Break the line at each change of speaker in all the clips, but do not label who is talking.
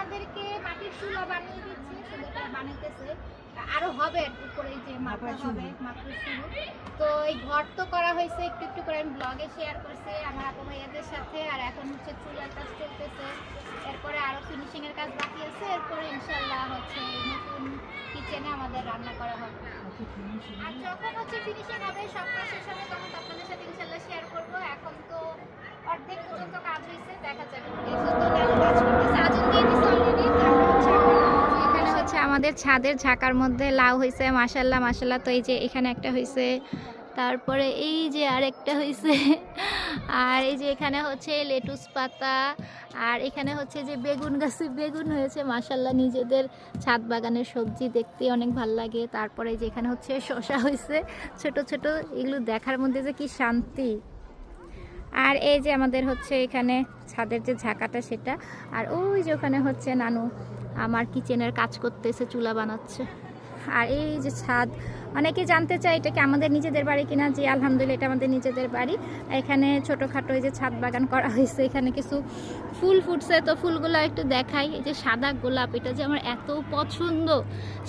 আমাদেরকে মাটির চুলা বানিয়ে দিচ্ছে, সেটা বানাইতেছে, আরো হবে উপরে যে মাপা হবে, মাত্র শুরু। তো এই ঘর তো করা হয়েছে, একটু একটু করে আমি ব্লগে শেয়ার করছি আমার আপু ভাইয়াদের সাথে। আর এখন হচ্ছে চুলার কাজ চলতেছে, এরপরে আরো ফিনিশিং এর কাজ বাকি আছে, এরপরে ইনশাল্লাহ হচ্ছে নতুন কিচেনে আমাদের রান্না করা হবে। আর যখন হচ্ছে ফিনিশিং হবে, সব কাজ শেষ হবে, তখন আপনাদের সাথে ইনশাল্লাহ শেয়ার করবো। এখন তো অর্ধেক পর্যন্ত কাজ হয়েছে, দেখা যাবে। কাজ করতেছে, আগুন দিয়ে দিছে অলরেডি। এখানে হচ্ছে আমাদের ছাদের ঝাঁকার মধ্যে লাউ হয়েছে, মাশাল্লাহ মাশাল্লাহ। তো এই যে এখানে একটা হয়েছে, তারপরে এই যে আরেকটা হয়েছে, আর এই যে এখানে হচ্ছে লেটুস পাতা, আর এখানে হচ্ছে যে বেগুন গাছে বেগুন হয়েছে মাশাল্লাহ। নিজেদের ছাদ বাগানের সবজি দেখতে অনেক ভালো লাগে। তারপরে যে এখানে হচ্ছে শসা হয়েছে ছোট ছোট, এগুলো দেখার মধ্যে যে কি শান্তি। আর এই যে আমাদের হচ্ছে এখানে ছাদের যে ঝাঁকাটা সেটা, আর ওই যে ওখানে হচ্ছে নানু আমার কিচেনের কাজ করতেছে, চুলা বানাচ্ছে। আর এই যে ছাদ, অনেকে জানতে চায় এটা কি আমাদের নিজেদের বাড়ি কিনা। জি আলহামদুলিল্লাহ, এটা আমাদের নিজেদের বাড়ি। এখানে ছোটোখাটো এই যে ছাদ বাগান করা হয়েছে, এখানে কিছু ফুল ফুটছে, তো ফুলগুলো একটু দেখাই। এই যে সাদা গোলাপ, এটা যে আমার এত পছন্দ,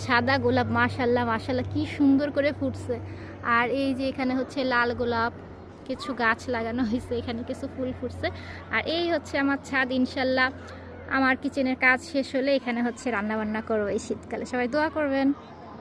সাদা গোলাপ মাশাল্লাহ মাশাল্লাহ কি সুন্দর করে ফুটছে। আর এই যে এখানে হচ্ছে লাল গোলাপ, কিছু গাছ লাগানো হয়েছে, এখানে কিছু ফুল ফুটছে। আর এই হচ্ছে আমার ছাদ। ইনশাল্লাহ আমার কিচেনের কাজ শেষ হলে এখানে হচ্ছে রান্না বান্না করবো এই শীতকালে, সবাই দোয়া করবেন।